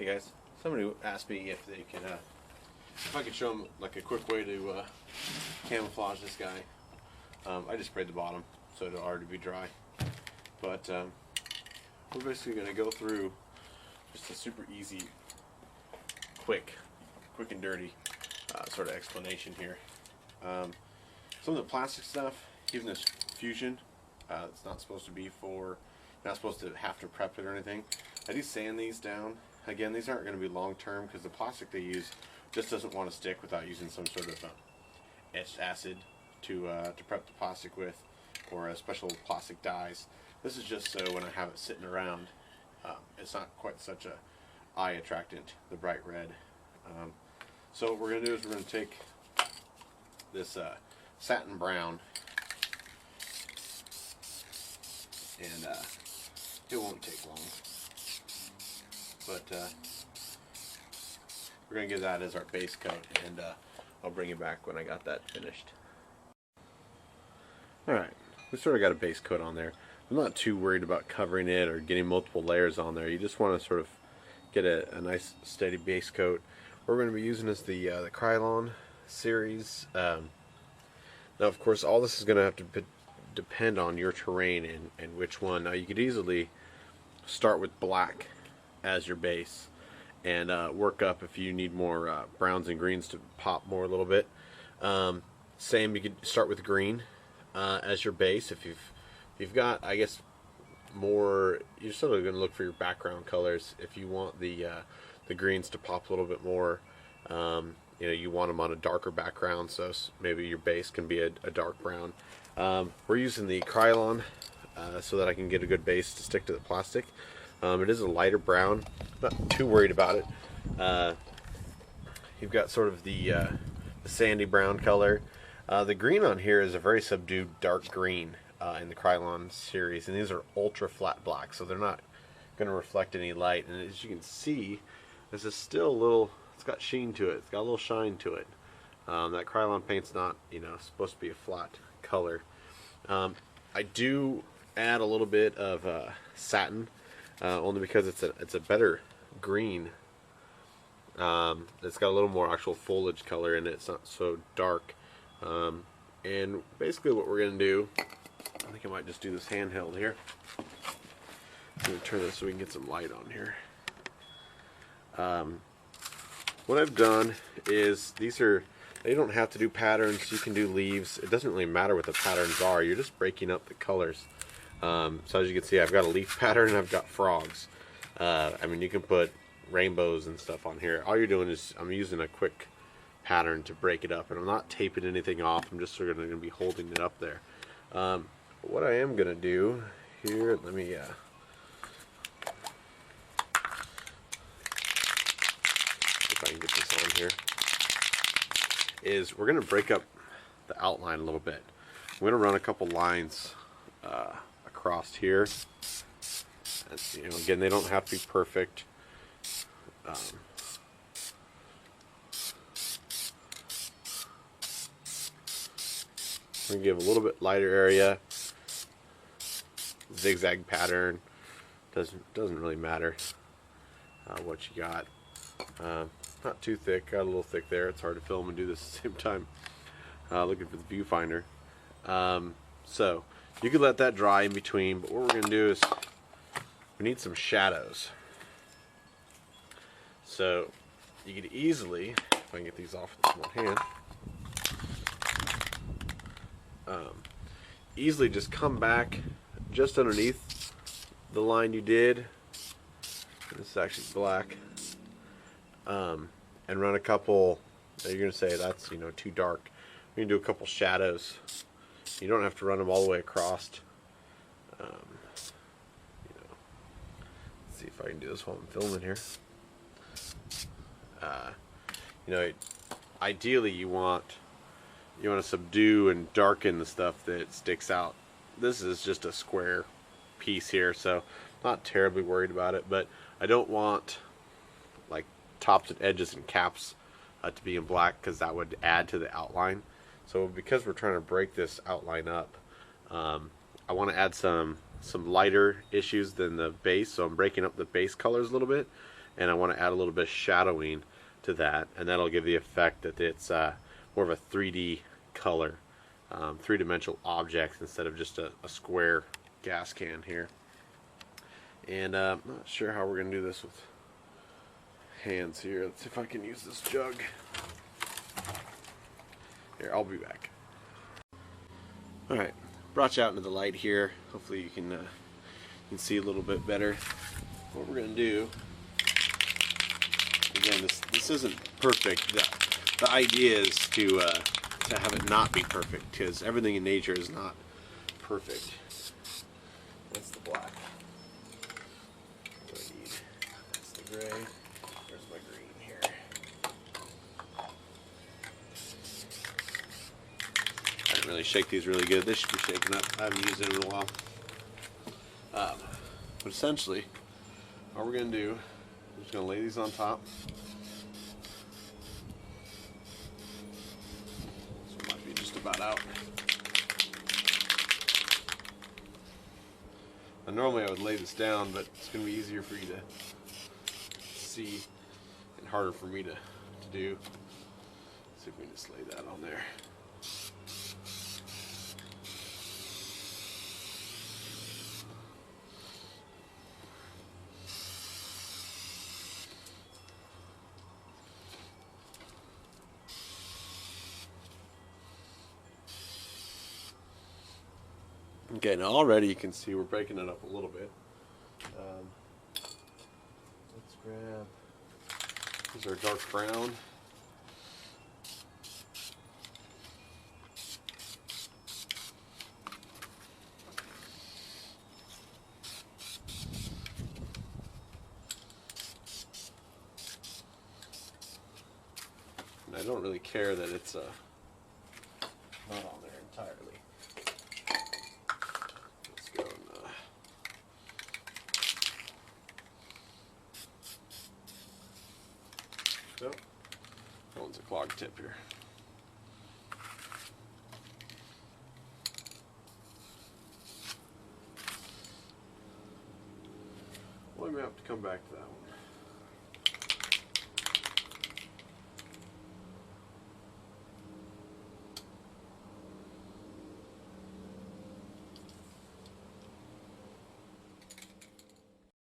Hey guys, somebody asked me if they could, if I could show them like a quick way to camouflage this guy. I just sprayed the bottom so it'll already be dry. But we're basically going to go through just a super easy, quick and dirty sort of explanation here. Some of the plastic stuff, even this fusion, it's not supposed to be for, not supposed to have to prep it or anything. I do sand these down. Again, these aren't going to be long term because the plastic they use just doesn't want to stick without using some sort of etched acid to prep the plastic with, or a special plastic dyes. This is just so when I have it sitting around, it's not quite such a eye attractant, the bright red. So what we're going to do is we're going to take this satin brown, and it won't take long, but we're going to give that as our base coat, and I'll bring it back when I got that finished. Alright, we sort of got a base coat on there. I'm not too worried about covering it or getting multiple layers on there. You just want to sort of get a nice steady base coat. What we're going to be using is the Krylon series. Now of course all this is going to have to depend on your terrain and which one. Now you could easily start with black as your base and work up if you need more browns and greens to pop more a little bit. Same, you could start with green as your base. If you've got, I guess, more, you're sort of going to look for your background colors. If you want the greens to pop a little bit more, you know, you want them on a darker background, so maybe your base can be a dark brown. We're using the Krylon so that I can get a good base to stick to the plastic. It is a lighter brown, not too worried about it. You've got sort of the sandy brown color. The green on here is a very subdued dark green in the Krylon series, and these are ultra flat black, so they're not going to reflect any light. And as you can see, this is still a little, it's got sheen to it, it's got a little shine to it. That Krylon paint's not, you know, supposed to be a flat color. I do add a little bit of satin, only because it's a better green. It's got a little more actual foliage color in it. It's not so dark. And basically what we're going to do, I think I might just do this handheld here. I'm going to turn this so we can get some light on here. What I've done is, they don't have to do patterns. You can do leaves. It doesn't really matter what the patterns are. You're just breaking up the colors. So as you can see, I've got a leaf pattern and I've got frogs. I mean, you can put rainbows and stuff on here. All you're doing is, I'm using a quick pattern to break it up, and I'm not taping anything off. I'm just sort of going to be holding it up there. What I am going to do here, let me if I can get this on here, is we're going to break up the outline a little bit. I'm going to run a couple lines across here. And, you know, again, they don't have to be perfect. We're going to give a little bit lighter area, zigzag pattern. Doesn't really matter what you got. Not too thick, got a little thick there. It's hard to film and do this at the same time. Looking for the viewfinder. So you could let that dry in between, but what we're going to do is we need some shadows. So you could easily, if I can get these off with one hand, easily just come back just underneath the line you did. This is actually black. And run a couple. You're going to say that's, you know, too dark. You can do a couple shadows. You don't have to run them all the way across. You know, let's see if I can do this while I'm filming here. You know, ideally you want to subdue and darken the stuff that sticks out. This is just a square piece here, so not terribly worried about it, but I don't want like tops and edges and caps to be in black, because that would add to the outline. So because we're trying to break this outline up, I want to add some lighter issues than the base, so I'm breaking up the base colors a little bit, and I want to add a little bit of shadowing to that, and that'll give the effect that it's more of a 3D color, three-dimensional objects instead of just a square gas can here. And I'm not sure how we're going to do this with hands here. Let's see if I can use this jug. Here, I'll be back. Alright, brought you out into the light here. Hopefully you can see a little bit better. What we're going to do, again, this isn't perfect. The idea is to have it not be perfect, because everything in nature is not perfect. That's the black. What do I need? That's the gray. Where's my green here? I didn't really shake these really good. They should be shaken up. I haven't used them in a while. But essentially, all we're going to do, we're just going to lay these on top. This one might be just about out. Now, normally I would lay this down, but it's going to be easier for you to see and harder for me to do. Let's see if we can just lay that on there. Okay, now already you can see we're breaking it up a little bit. Let's grab, these are dark brown. And I don't really care that it's not on there entirely. So, that one's a clog tip here. Well, we may have to come back to that one.